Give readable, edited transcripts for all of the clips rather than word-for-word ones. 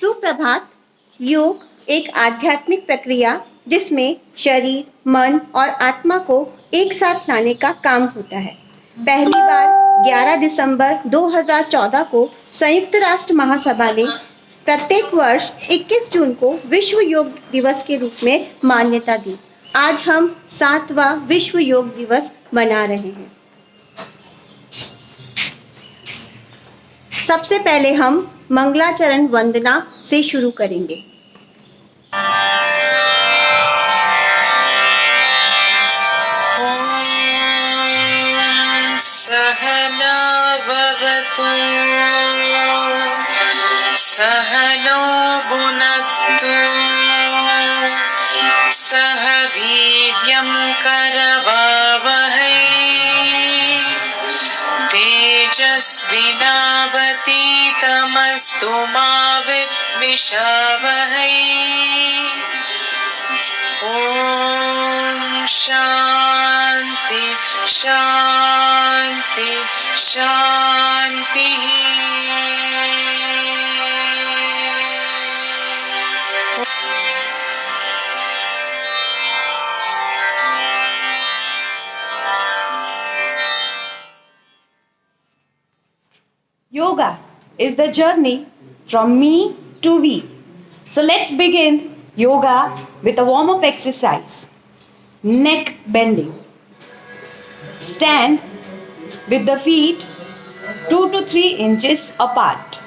सुप्रभात। योग एक आध्यात्मिक प्रक्रिया जिसमें शरीर, मन और आत्मा को एक साथ लाने का काम होता है। पहली बार 11 दिसंबर 2014 को संयुक्त राष्ट्र महासभा ने प्रत्येक वर्ष 21 जून को विश्व योग दिवस के रूप में मान्यता दी। आज हम 7वां विश्व योग दिवस मना रहे हैं। सबसे पहले हम मंगलाचरण वंदना से शुरू करेंगे। सहना भवतु सहनो भुनक्तु सह वीर्यं करवावहै तेजस्विनावतीतमस्तु मा विद्विषावहै। ॐ शान्ति शान्ति शान्ति। Yoga is the journey from me to we. So let's begin yoga with a warm-up exercise. Neck bending. Stand with the feet 2 to 3 inches apart.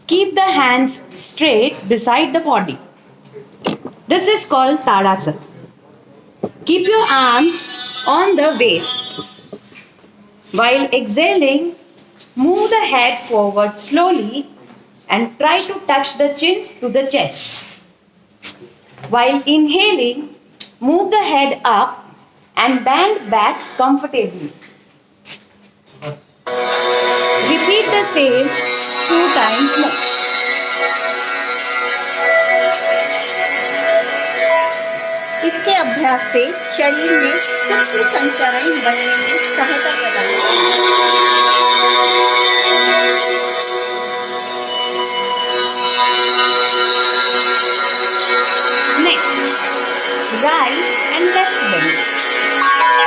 Keep the hands straight beside the body. This is called Tadasana. Keep your arms on the waist. While exhaling, move the head forward slowly and try to touch the chin to the chest. While inhaling, move the head up and bend back comfortably. Repeat the same 2 times more. इसके अभ्यास से शरीर में सूक्ष्म संचरण बनने में सहायता प्रदान करती है। Next, right and left bend.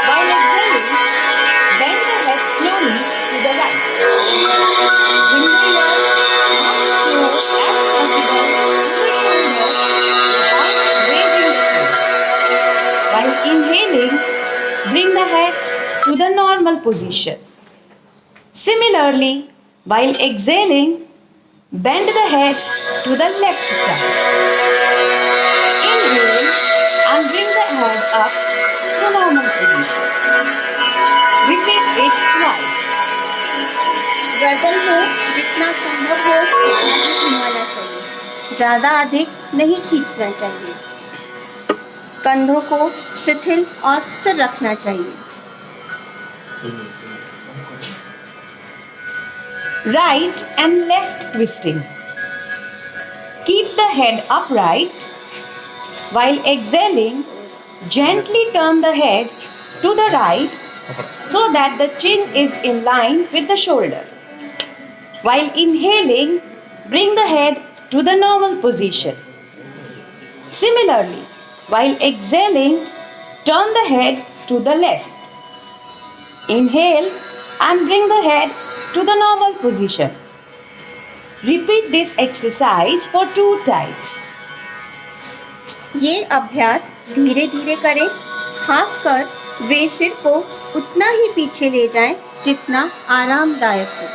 While exhaling, bend the head slowly to the right. Bring the ear as close as possible to the shoulder without raising the chin. While inhaling, bring the head to the normal position. Similarly, while exhaling, bend the head to the left side. Inhale and bring the head up to normal position. Repeat it twice. गर्दन को जितना संभव हो उतना ही घुमाना चाहिए, ज़्यादा अधिक नहीं खींचना चाहिए। कंधों को शिथिल और स्थिर रखना चाहिए। Right and left twisting. Keep the head upright. While exhaling, gently turn the head to the right so that the chin is in line with the shoulder. While inhaling, bring the head to the normal position. Similarly, while exhaling, turn the head to the left. Inhale and bring the head to the normal position. Repeat this exercise for 2 times. ये अभ्यास धीरे धीरे करें, खासकर वे सिर को उतना ही पीछे ले जाएं जितना आरामदायक हो।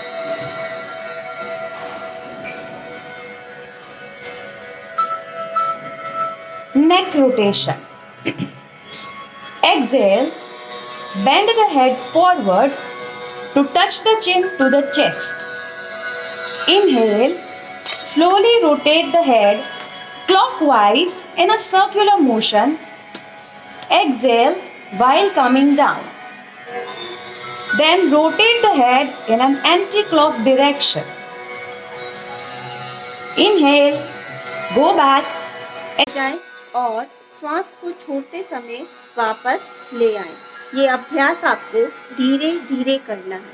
Neck rotation. Exhale, bend the head forward to touch the chin to the chest. Inhale, slowly rotate the head clockwise in a circular motion. Exhale while coming down. Then rotate the head in an anti-clock direction. Inhale, go back. जाएं और श्वास को छोड़ते समय वापस ले आएं। ये अभ्यास आपको धीरे धीरे करना है।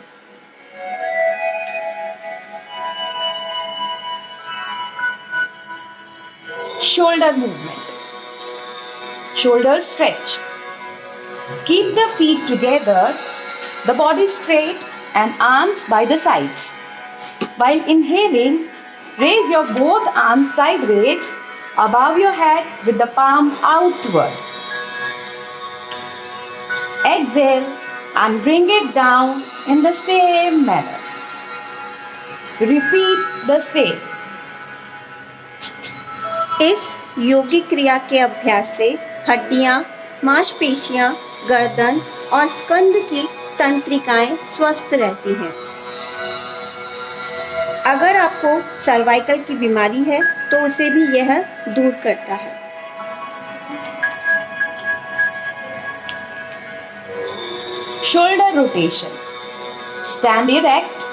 shoulder movement. Shoulders stretch. Keep the feet together, the body straight and arms by the sides. While inhaling, raise your both arms sideways above your head with the palm outward. Exhale and bring it down in the same manner. Repeat the same. इस योगिक क्रिया के अभ्यास से हड्डियां, मांसपेशियां, गर्दन और स्कंद की तंत्रिकाएं स्वस्थ रहती हैं। अगर आपको सर्वाइकल की बीमारी है तो उसे भी यह दूर करता है। Shoulder rotation. Stand erect.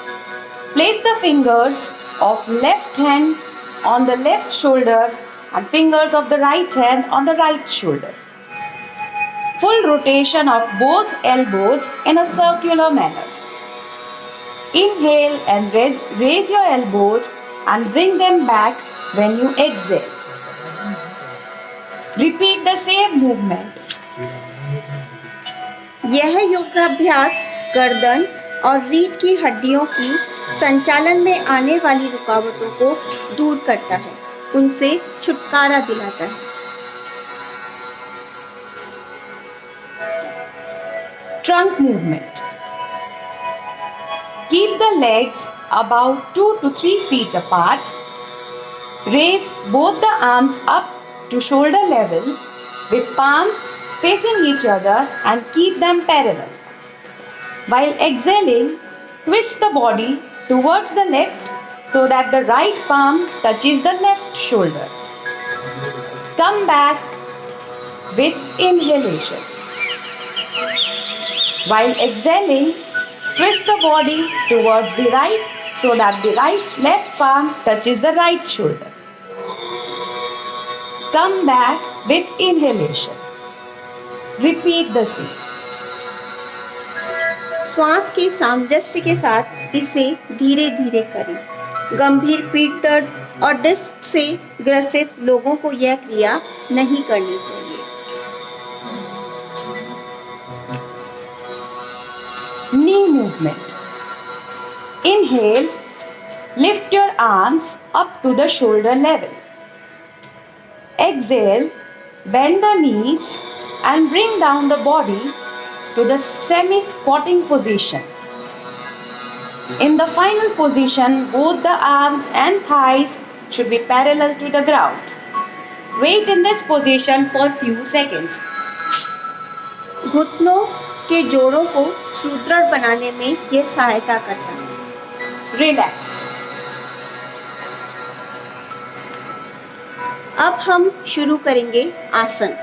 Place the fingers of left hand on the left shoulder and fingers of the right hand on the right shoulder. Full rotation of both elbows in a circular manner. Inhale and raise your elbows and bring them back when you exhale. Repeat the same movement. यह योगाभ्यास गर्दन और रीढ़ की हड्डियों की संचालन में आने वाली रुकावटों को दूर करता है, उनसे छुटकारा दिलाता है। Trunk movement. Keep the legs about 2 to 3 feet apart. Raise both the arms up to shoulder level with palms facing each other and keep them parallel. While exhaling, twist the body towards the left so that the right palm touches the left shoulder. Come back with inhalation. While exhaling, twist the body towards the right so that the left palm touches the right shoulder. Come back with inhalation. Repeat the same. श्वास के सामंजस्य के साथ इसे धीरे धीरे करें। गंभीर पीठ दर्द और डिस्क से ग्रसित लोगों को यह क्रिया नहीं करनी चाहिए। Knee movement. Inhale, lift your arms up to the shoulder level. Exhale, bend the knees and bring down the body to the semi-squatting position. In the final position, both the arms and thighs should be parallel to the ground. Wait in this position for few seconds. घुटनों के जोड़ों को सुदृढ़ बनाने में यह सहायता करता है। Relax. अब हम शुरू करेंगे आसन।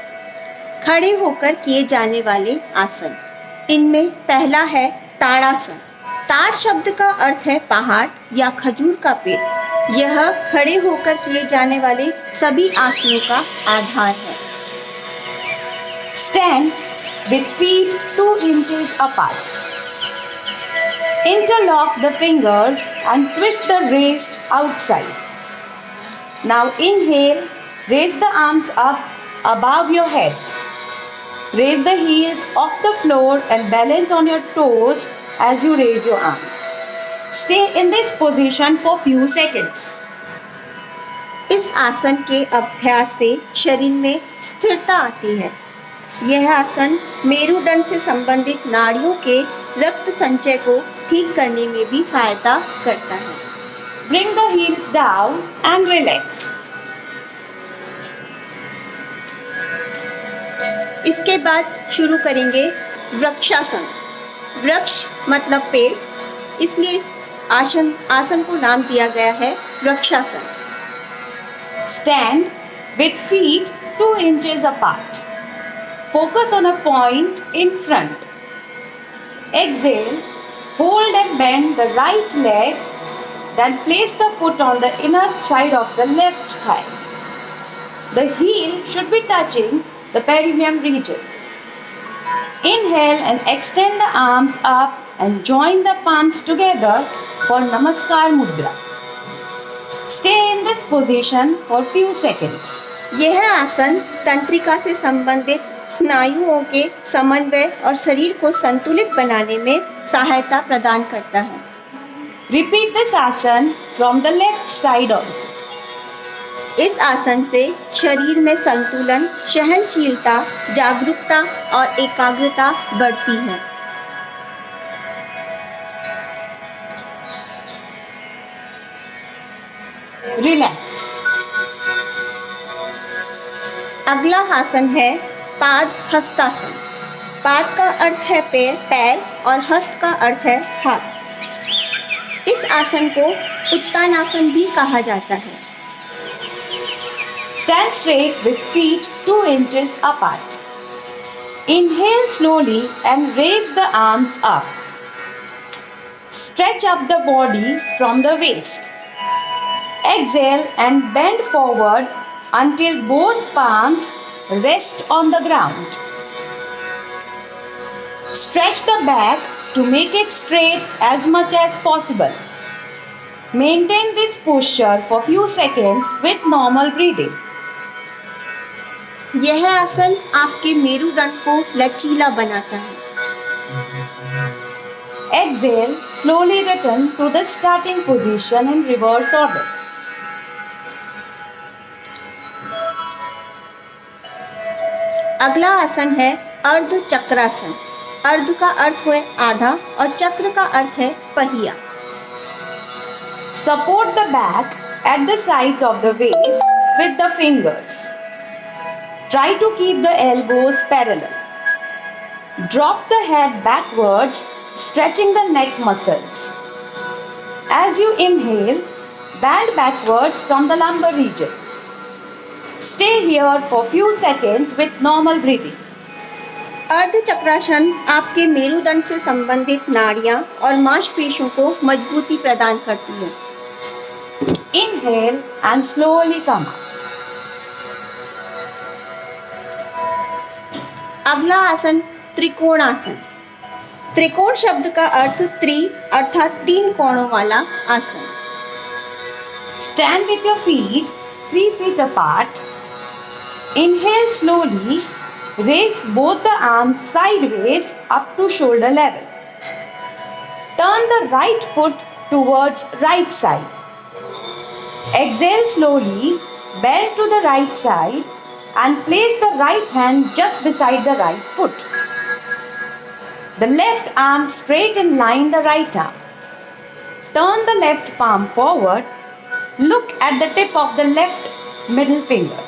खड़े होकर किए जाने वाले आसन। इनमें पहला है ताड़ासन। ताड़ शब्द का अर्थ है पहाड़ या खजूर का पेड़। यह खड़े होकर किए जाने वाले सभी आसनों का आधार है। Stand with feet 2 inches apart. Interlock the fingers and twist the wrist outside. Now inhale, raise the arms up above your head. Raise the heels off the floor and balance on your toes as you raise your arms. Stay in this position for few seconds. इस आसन के अभ्यास से शरीर में स्थिरता आती है। यह आसन मेरुदंड से संबंधित नाड़ियों के रक्त संचय को ठीक करने में भी सहायता करता है। Bring the heels down and relax. इसके बाद शुरू करेंगे वृक्षासन। वृक्ष मतलब पेड़, इसलिए इस आसन को नाम दिया गया है vrikshasana. Stand with feet 2 inches apart. Focus on a point in front. Exhale, hold and bend the right leg, then place the foot on the inner side of the left thigh. The heel should be touching the perineum region. Inhale and extend the arms up and join the palms together for Namaskar Mudra. Stay in this position for few seconds. यह आसन तंत्रिका से संबंधित स्नायुओं के समन्वय और शरीर को संतुलित बनाने में सहायता प्रदान करता है। Repeat this asana from the left side also. इस आसन से शरीर में संतुलन, सहनशीलता, जागरूकता और एकाग्रता बढ़ती है। Relax. अगला आसन है पाद हस्तासन। पाद का अर्थ है पैर और हस्त का अर्थ है हाथ। इस आसन को उत्तानासन भी कहा जाता है। Stand straight with feet 2 inches apart. Inhale slowly and raise the arms up. Stretch up the body from the waist. Exhale and bend forward until both palms rest on the ground. Stretch the back to make it straight as much as possible. Maintain this posture for few seconds with normal breathing. यह आसन आपके मेरुदंड को लचीला बनाता है। Exhale, slowly return to the starting position in reverse order. अगला आसन है अर्ध चक्रासन। अर्ध का अर्थ है आधा और चक्र का अर्थ है पहिया। Support the back at the sides of the waist with the fingers. Try to keep the elbows parallel. Drop the head backwards, stretching the neck muscles. As you inhale, bend backwards from the lumbar region. Stay here for few seconds with normal breathing. अर्ध चक्रासन आपके मेरुदंड से संबंधित नाड़ियां और मांसपेशियों को मजबूती प्रदान करती है। Inhale and slowly come up. अगला आसन त्रिकोणासन। त्रिकोण शब्द का अर्थ त्रि अर्थात 3 कोणों वाला आसन। Stand with your feet 3 feet apart. Inhale slowly. Raise both the arms sideways up to shoulder level. Turn the right foot towards right side. Exhale slowly. Bend to the right side and place the right hand just beside the right foot. The left arm straight in line the right arm. Turn the left palm forward. Look at the tip of the left middle finger.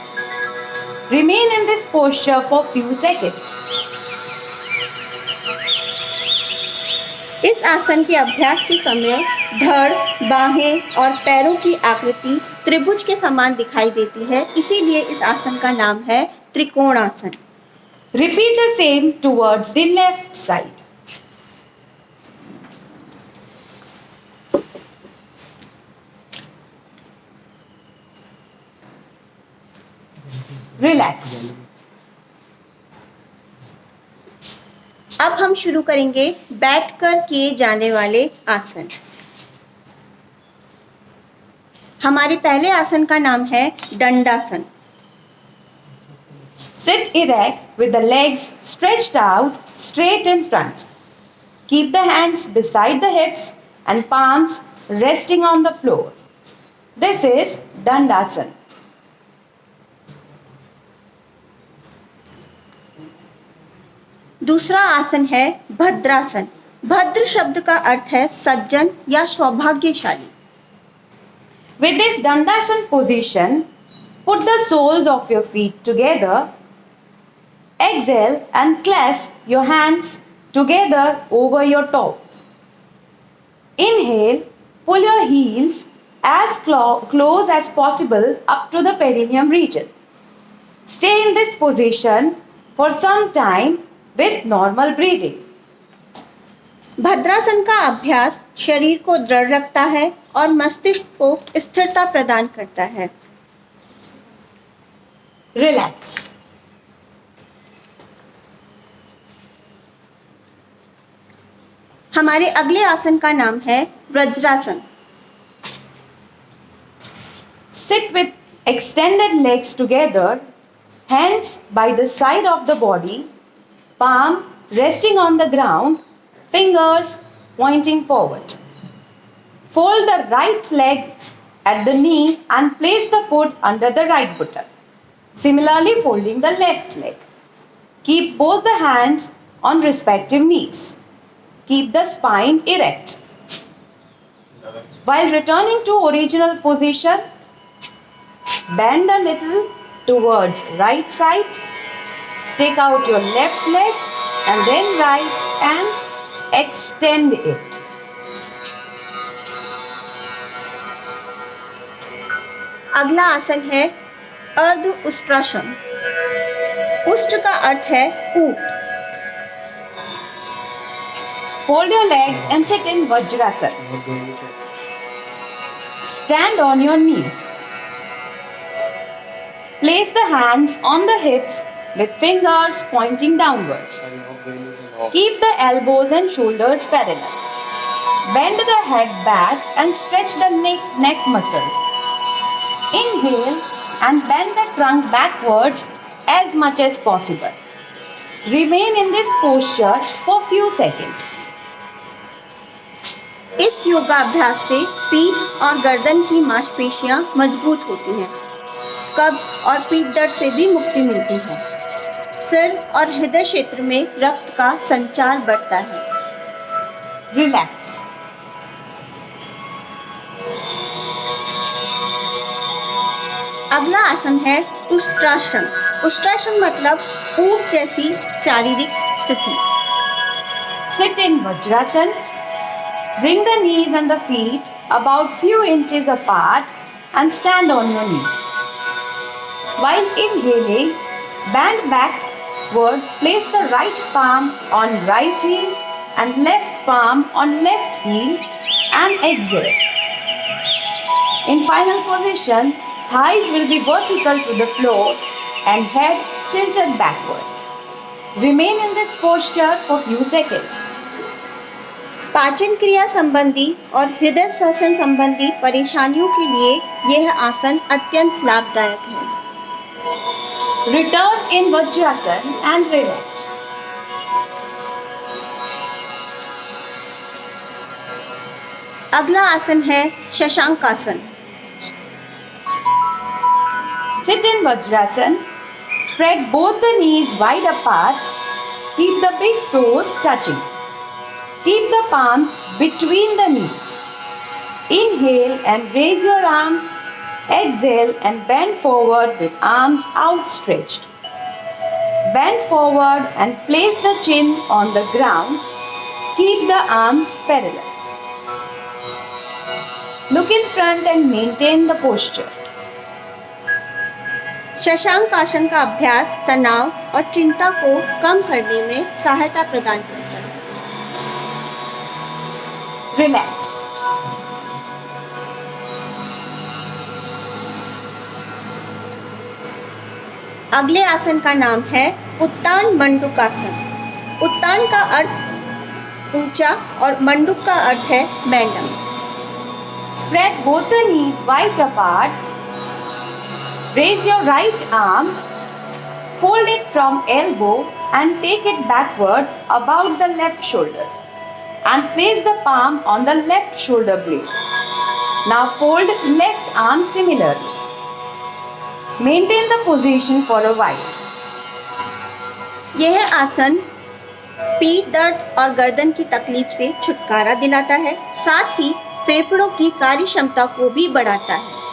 Remain in this posture for few seconds. इस आसन के अभ्यास के समय धड़, बाहें और पैरों की आकृति त्रिभुज के समान दिखाई देती है, इसीलिए इस आसन का नाम है trikonasana. Repeat the same towards the left side. Relax. अब हम शुरू करेंगे बैठकर किए जाने वाले आसन। हमारे पहले आसन का नाम है दंडासन। Sit erect with the legs stretched out straight in front. Keep the hands beside the hips and palms resting on the floor. This is Dandasan. दूसरा आसन है भद्रासन। भद्र शब्द का अर्थ है सज्जन या सौभाग्यशाली। With this Dandasan position, put the soles of your feet together. Exhale and clasp your hands together over your toes. Inhale, pull your heels as close as possible up to the perineum region. Stay in this position for some time with normal breathing. भद्रासन का अभ्यास शरीर को दृढ़ रखता है और मस्तिष्क को स्थिरता प्रदान करता है। Relax. हमारे अगले आसन का नाम है vajrasana. Sit with Extended legs together, hands by the side of the body, palm resting on the ground, fingers pointing forward. Fold the right leg at the knee and place the foot under the right buttock. Similarly, folding the left leg. Keep both the hands on respective knees. Keep the spine erect. While returning to original position, bend a little towards right side. Take out your left leg and then right and extend it. अगला आसन है अर्ध उष्ट्रासन। उष्ट्र का अर्थ है ऊंट। Fold your legs and sit in Vajrasana. Stand on your knees. Place the hands on the hips with fingers pointing downwards. Keep the elbows and shoulders parallel. Bend the head back and stretch the neck muscles. Inhale and bend the trunk backwards as much as possible. Remain in this posture for few seconds. इस योगाभ्यास से पीठ और गर्दन की मांसपेशियां मजबूत होती हैं। कब्ज और पीठ दर्द से भी मुक्ति मिलती है। सिर और हृदय क्षेत्र में रक्त का संचार बढ़ता है। Relax. अगला आसन है उष्ट्रासन। उष्ट्रासन मतलब ऊंट जैसी शारीरिक स्थिति। Sit in Vajrasana. Bring the knees and the feet about few inches apart and stand on your knees. While inhaling, bend backward, place the right palm on right heel and left palm on left heel and exhale. In final position, thighs will be vertical to the floor and head tilted backwards. Remain in this posture for few seconds. पाचन क्रिया संबंधी और हृदय श्वसन संबंधी परेशानियों के लिए यह आसन अत्यंत लाभदायक है। Return in Vajrasana and relax. अगला आसन है Shashankasana. Sit in Vajrasana. Spread both the knees wide apart. Keep the big toes touching. Keep the palms between the knees. Inhale and raise your arms. Exhale and bend forward with arms outstretched. Bend forward and place the chin on the ground. Keep the arms parallel. Look in front and maintain the posture. Shashankasana का अभ्यास तनाव और चिंता को कम करने में सहायता प्रदान करता है। Relax. अगले आसन का नाम है उत्तान मंडूकासन। उत्तान का अर्थ ऊंचा और मंडूक का अर्थ है bantam. Spread both the knees wide apart. Raise your right arm. Fold it from elbow and take it backward about the left shoulder. And place the palm on the left shoulder blade. Now fold left arm similarly. Maintain the position for a while. यह आसन पीठ दर्द और गर्दन की तकलीफ से छुटकारा दिलाता है, साथ ही फेफड़ों की कार्य क्षमता को भी बढ़ाता है।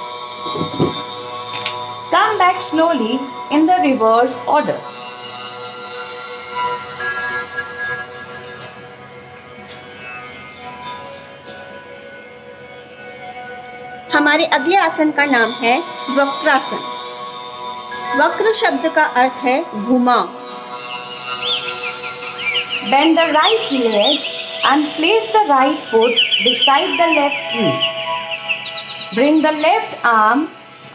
Come back slowly in the reverse order. हमारे अगले आसन का नाम है वक्रासन। वक्र शब्द का अर्थ है घुमाव। Bend the right leg and place the right foot beside the left knee. Bring the left arm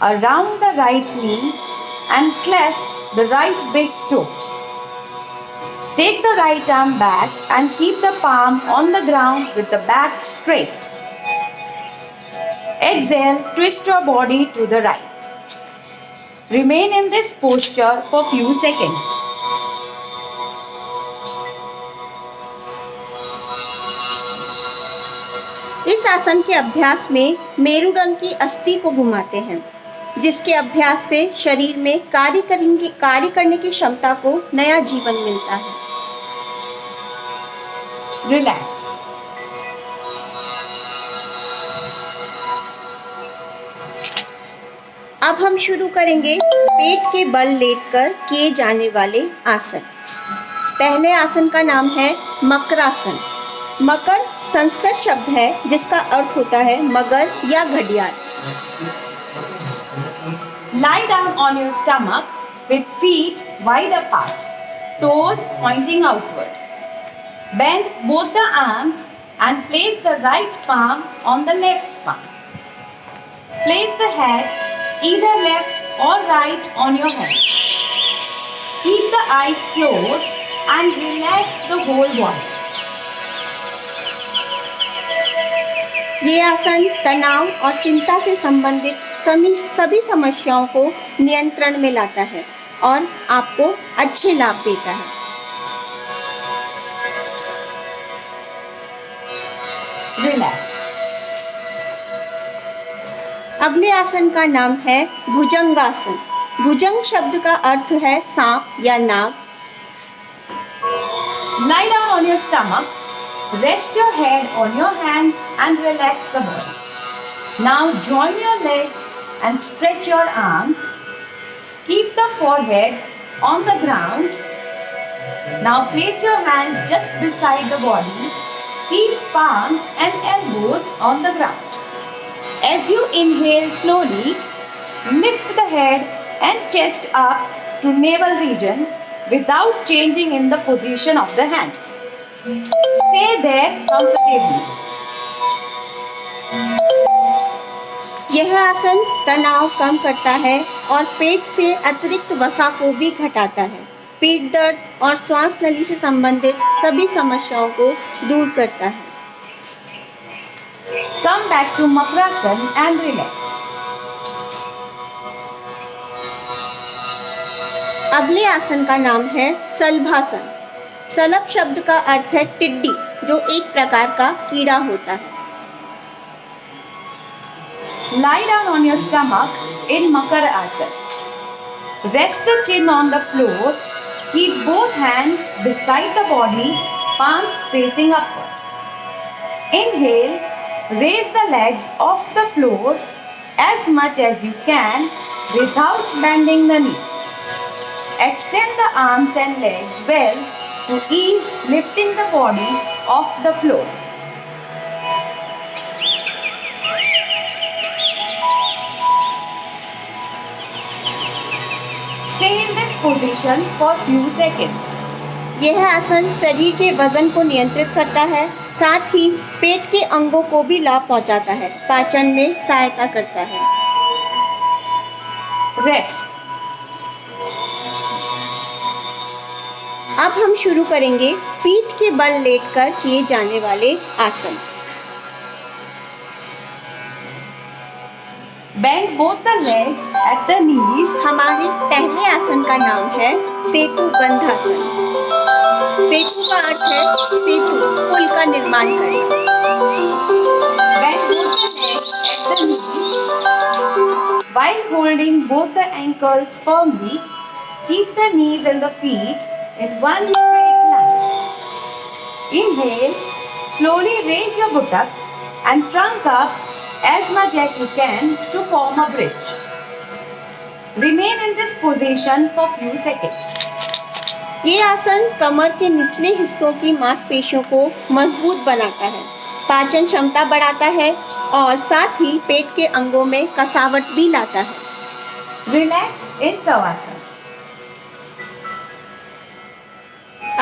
around the right knee and clasp the right big toe. Take the right arm back and keep the palm on the ground with the back straight. Exhale, twist your body to the right. Remain in this posture for few seconds. इस आसन के अभ्यास में मेरुदंड की अस्थि को घुमाते हैं, जिसके अभ्यास से शरीर में कार्य करने की क्षमता को नया जीवन मिलता है। Relax. अब हम शुरू करेंगे पेट के बल लेटकर किए जाने वाले आसन। पहले आसन का नाम है मकरासन। मकर संस्कृत शब्द है जिसका अर्थ होता है मगर या घड़ियाल। Lie down on your stomach with feet wide apart, toes pointing outward. Bend both the arms and place the right palm on the left palm. Place the head either left or right on your hands. Keep the eyes closed and relax the whole body. ये आसन तनाव और चिंता से संबंधित सभी समस्याओं को नियंत्रण में लाता है और आपको अच्छे लाभ देता है। Relax. अगले आसन का नाम है भुजंगासन। भुजंग शब्द का अर्थ है सांप या नाग। Lie down on your stomach. Rest your head on your hands and relax the body. Now join your legs and stretch your arms. Keep the forehead on the ground. Now place your hands just beside the body. Keep palms and elbows on the ground. As you inhale slowly, lift the head and chest up to navel region without changing in the position of the hands. Stay there comfortably. यह आसन तनाव कम करता है और पेट से अतिरिक्त वसा को भी घटाता है। पेट दर्द और श्वास नली से संबंधित सभी समस्याओं को दूर करता है। Come back to Makrasan and relax. अगले आसन का नाम है सलभासन। सलभ शब्द का अर्थ है टिड्डी, जो एक प्रकार का कीड़ा होता है। Lie down on your stomach in Makar Asana. Rest the chin on the floor. Keep both hands beside the body, palms facing upward. Inhale, raise the legs off the floor as much as you can without bending the knees. Extend the arms and legs well to ease lifting the body off the floor. Stay in this position for few seconds. यह आसन शरीर के वजन को नियंत्रित करता है, साथ ही पेट के अंगों को भी लाभ पहुंचाता है, पाचन में सहायता करता है। Rest. अब हम शुरू करेंगे पीठ के बल लेटकर किए जाने वाले आसन। Bend both the legs at the knees. हमारे पहले आसन का नाम है सेतु बंधासन। सेतु का अर्थ है सेतु, पुल का निर्माण करना। Bend both the legs at the knees. While holding both the ankles firmly, keep the knees and the feet in one straight line. Inhale, slowly raise your buttocks and trunk up as much as you can to form a bridge. Remain in this position for few seconds. ये आसन कमर के निचले हिस्सों की मांसपेशियों को मजबूत बनाता है, पाचन क्षमता बढ़ाता है और साथ ही पेट के अंगों में कसावट भी लाता है। Relax in Savasana.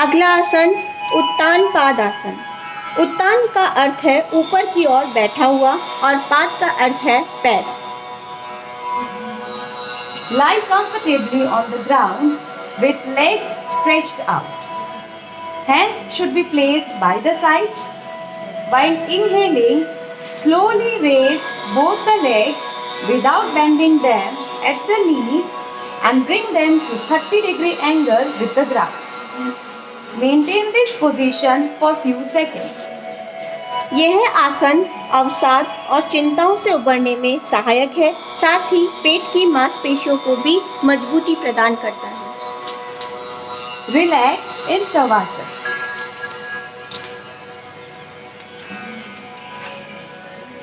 अगला आसन उत्तान पाद आसन। उत्तान का अर्थ है ऊपर की ओर बैठा हुआ और पाद का अर्थ है पैर। Lie comfortably on the ground with legs stretched out. Hands should be placed by the sides. While inhaling, slowly raise both the legs without bending them at the knees and bring them to 30-degree angle with the ground. Maintain this position for few seconds. यह आसन अवसाद और चिंताओं से उबरने में सहायक है, साथ ही पेट की मांसपेशियों को भी मजबूती प्रदान करता है। Relax in Savasana.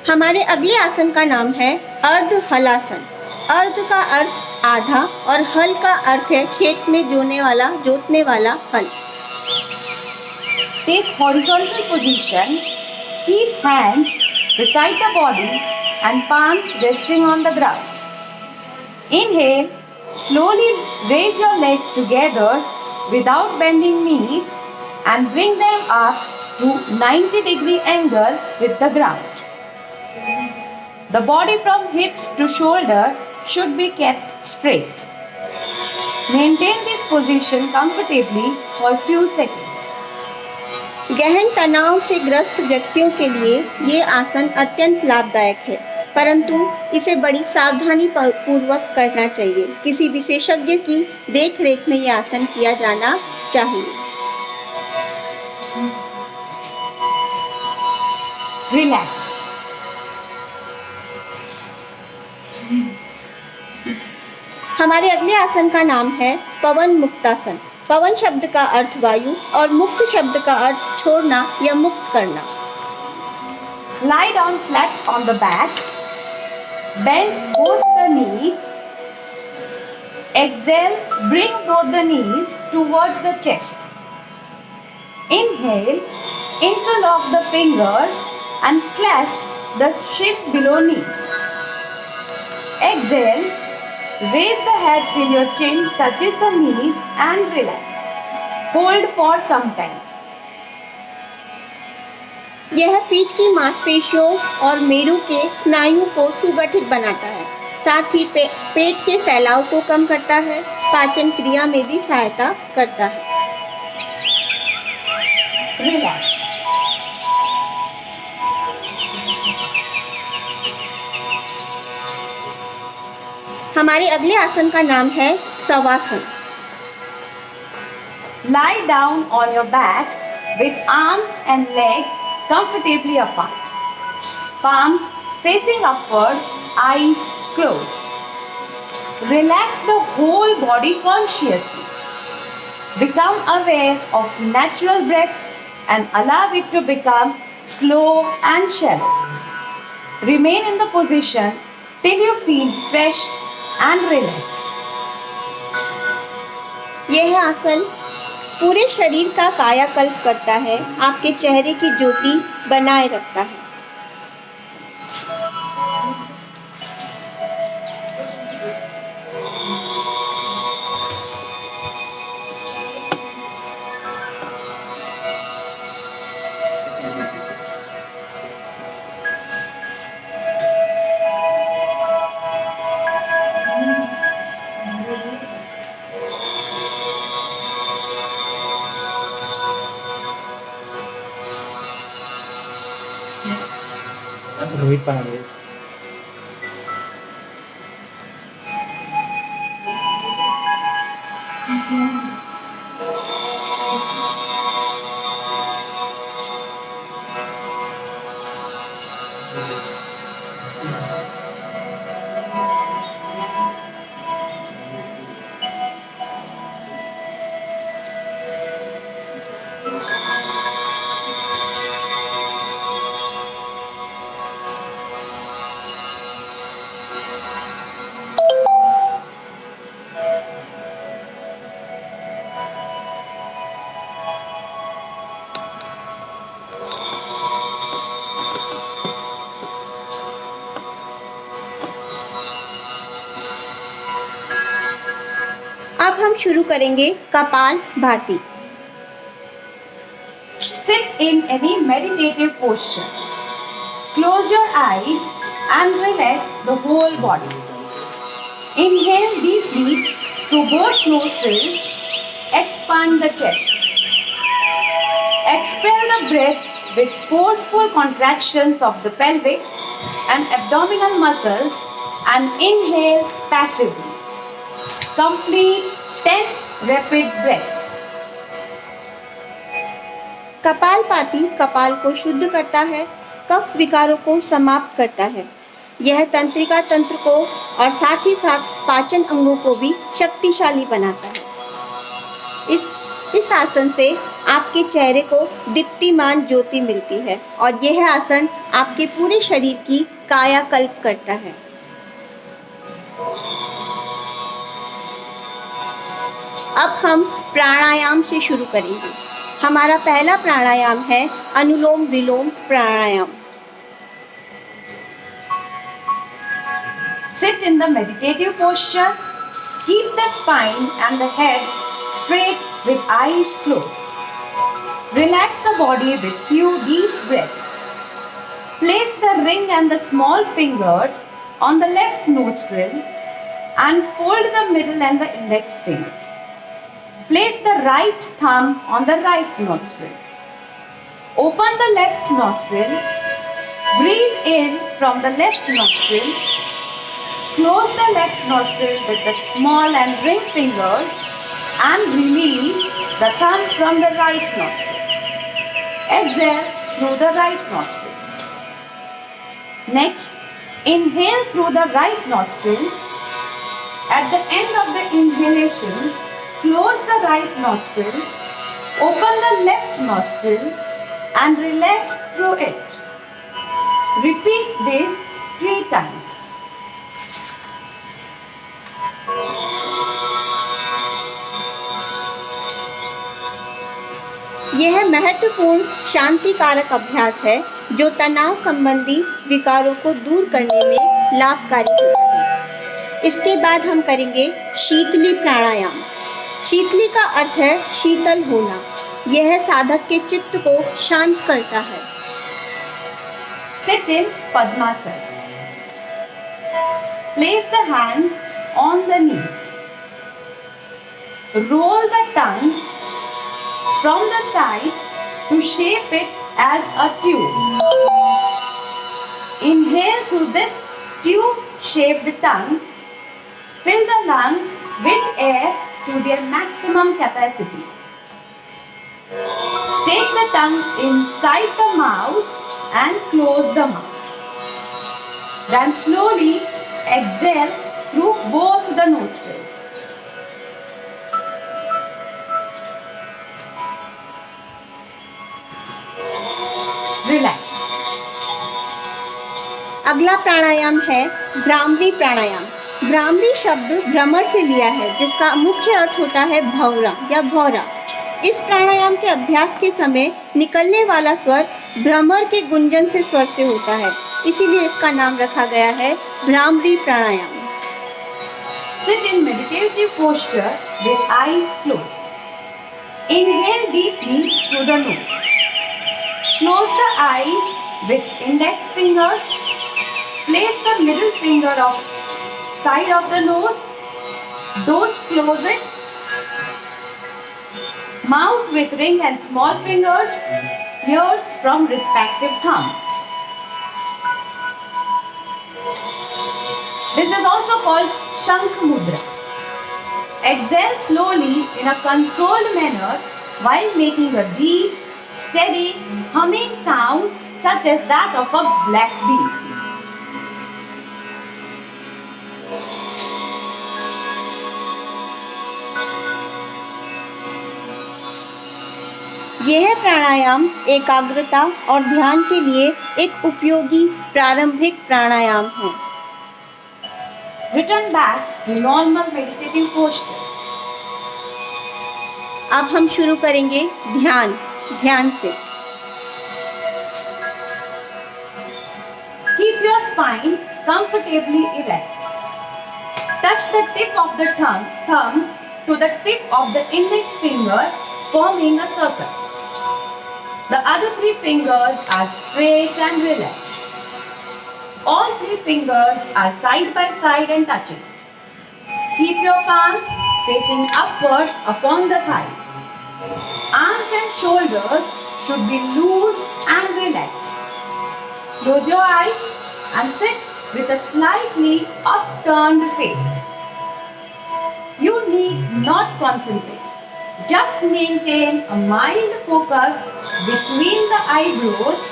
हमारे अगले आसन का नाम है अर्ध हलासन। अर्ध का अर्थ आधा और हल का अर्थ है खेत में जोतने वाला हल। Take horizontal position. Keep hands beside the body and palms resting on the ground. Inhale. Slowly raise your legs together without bending knees and bring them up to 90-degree angle with the ground. The body from hips to shoulder should be kept straight. Maintain this position comfortably for few seconds. गहन तनाव से ग्रस्त व्यक्तियों के लिए ये आसन अत्यंत लाभदायक है, परंतु इसे बड़ी सावधानी पूर्वक करना चाहिए। किसी विशेषज्ञ की देखरेख में ये आसन किया जाना चाहिए। Relax. हमारे अगले आसन का नाम है पवन मुक्तासन। पवन शब्द का अर्थ वायु और मुक्त शब्द का अर्थ छोड़ना या मुक्त करना। Lie down flat on the back. Bend both the knees. Exhale, bring both the knees towards the chest. Inhale, interlock the fingers and clasp the shin below knees. Exhale, raise the head till your chin touches the knees and relax. Hold for some time. यह पीठ की मांसपेशियों और मेरु के स्नायु को सुगठित बनाता है, साथ ही पेट के फैलाव को कम करता है, पाचन क्रिया में भी सहायता करता है। Relax. हमारे अगले आसन का नाम है shavasana. Lie down on your back with arms and legs comfortably apart. Palms facing upward, eyes closed. Relax the whole body consciously. Become aware of natural breath and allow it to become slow and shallow. Remain in the position till you feel fresh and relaxed. यह आसन पूरे शरीर का कायाकल्प करता है, आपके चेहरे की ज्योति बनाए रखता है। रोहित पांडे। अब हम शुरू करेंगे कपाल भाती। Sit in any meditative posture. Close your eyes and relax the whole body. Inhale deeply through both nostrils. Expand the chest. Expel the breath with forceful contractions of the pelvic and abdominal muscles and inhale passively. Complete 10 rapid breaths. Kapalbhati कपाल को शुद्ध करता है, कफ विकारों को समाप्त करता है। यह तंत्रिका तंत्र को और साथ ही साथ पाचन अंगों को भी शक्तिशाली बनाता है। इस आसन से आपके चेहरे को दीप्तिमान ज्योति मिलती है और यह आसन आपके पूरे शरीर की कायाकल्प करता है। अब हम प्राणायाम से शुरू करेंगे। हमारा पहला प्राणायाम है अनुलोम विलोम प्राणायाम। Sit in the meditative posture. Keep the spine and the head straight with eyes closed. Relax the body with few deep breaths. Place the ring and the small fingers on the left nostril and fold the middle and the index finger. Place the right thumb on the right nostril. Open the left nostril. Breathe in from the left nostril. Close the left nostril with the small and ring fingers and release the thumb from the right nostril. Exhale through the right nostril. Next, inhale through the right nostril. At the end of the inhalation, close the right nostril, open the left nostril and relax through it. Repeat this 3 times. यह महत्वपूर्ण शांति कारक अभ्यास है जो तनाव संबंधी विकारों को दूर करने में लाभकारी होता है। इसके बाद हम करेंगे शीतली प्राणायाम। शीतली का अर्थ है शीतल होना। यह साधक के चित्त को शांत करता है। Sit in Padmasana. Place the hands on the knees. Roll the tongue from the sides to shape it as a tube. Inhale through this tube-shaped tongue. Fill the lungs with air to their maximum capacity. Take the tongue inside the mouth and close the mouth. Then slowly exhale through both the nostrils. Relax. अगला प्राणायाम है भ्रामरी प्राणायाम। भ्रामरी शब्द भ्रमर से लिया है जिसका मुख्य अर्थ होता है भौरा या भौरा। इस प्राणायाम के अभ्यास के समय निकलने वाला स्वर भ्रमर के गुंजन से स्वर से होता है, इसीलिए इसका नाम रखा गया है भ्रामरी प्राणायाम। Sit in meditative posture with eyes closed. Inhale deeply through the nose. Close the eyes with index fingers. Place the middle finger of side of the nose. Don't close it. Mouth with ring and small fingers. Ears from respective thumb. This is also called Shankh Mudra. Exhale slowly in a controlled manner while making a deep, steady humming sound such as that of a black bee. यह प्राणायाम एकाग्रता और ध्यान के लिए एक उपयोगी प्रारंभिक प्राणायाम है। Return back to normal meditative posture. अब हम शुरू करेंगे ध्यान से। Keep your spine comfortably erect. Touch the tip of the thumb to the tip of the index finger, forming a circle. The other 3 fingers are straight and relaxed. All 3 fingers are side by side and touching. Keep your palms facing upward upon the thighs. Arms and shoulders should be loose and relaxed. Close your eyes and sit with a slightly upturned face. You not concentrate. Just maintain a mild focus between the eyebrows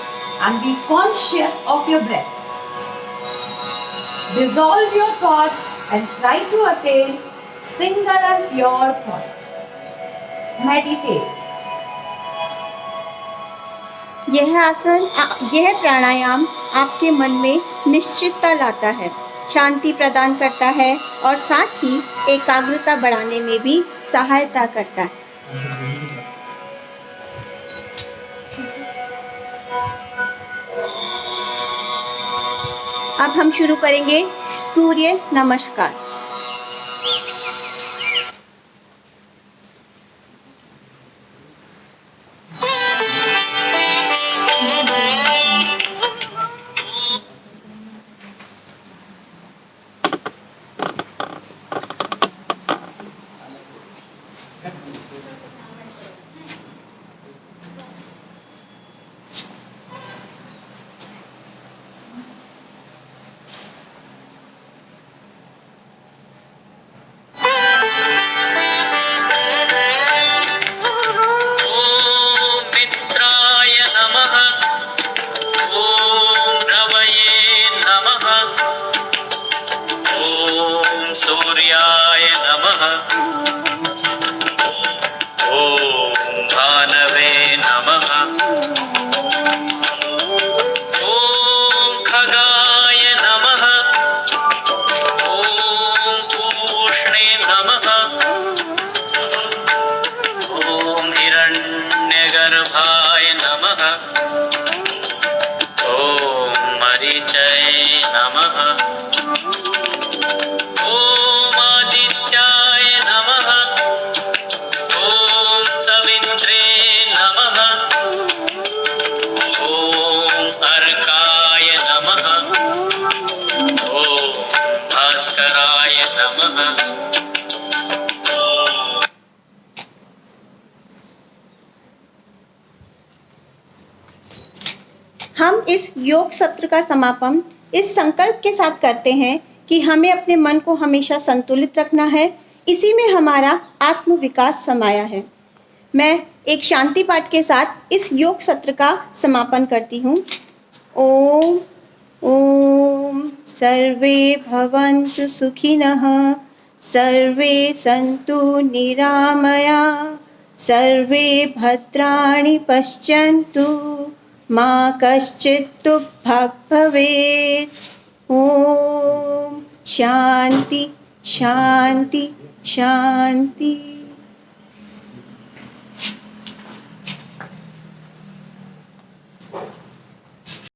and be conscious of your breath. Dissolve your thoughts and try to attain single and pure thought. Meditate. यह प्राणायाम आपके मन में निश्चितता लाता है, शांति प्रदान करता है और साथ ही एकाग्रता बढ़ाने में भी सहायता करता है। अब हम शुरू करेंगे सूर्य नमस्कार। सूर्याय नमः। ॐ भानवे नमः। ॐ खगाय नमः। ॐ पूष्णे नमः। ॐ हिरण्यगर्भाय नमः। ॐ मरीचये नमः। हम इस योग सत्र का समापन इस संकल्प के साथ करते हैं कि हमें अपने मन को हमेशा संतुलित रखना है। इसी में हमारा आत्म विकास समाया है। मैं एक शांति पाठ के साथ इस योग सत्र का समापन करती हूँ। ओम ओम सर्वे भवन्तु सुखिनः, सर्वे सन्तु निरामया, सर्वे भद्राणि पश्यन्तु, मा कश्चित् दुःखभाग् भवेत्। ओम शांति शांति शांति।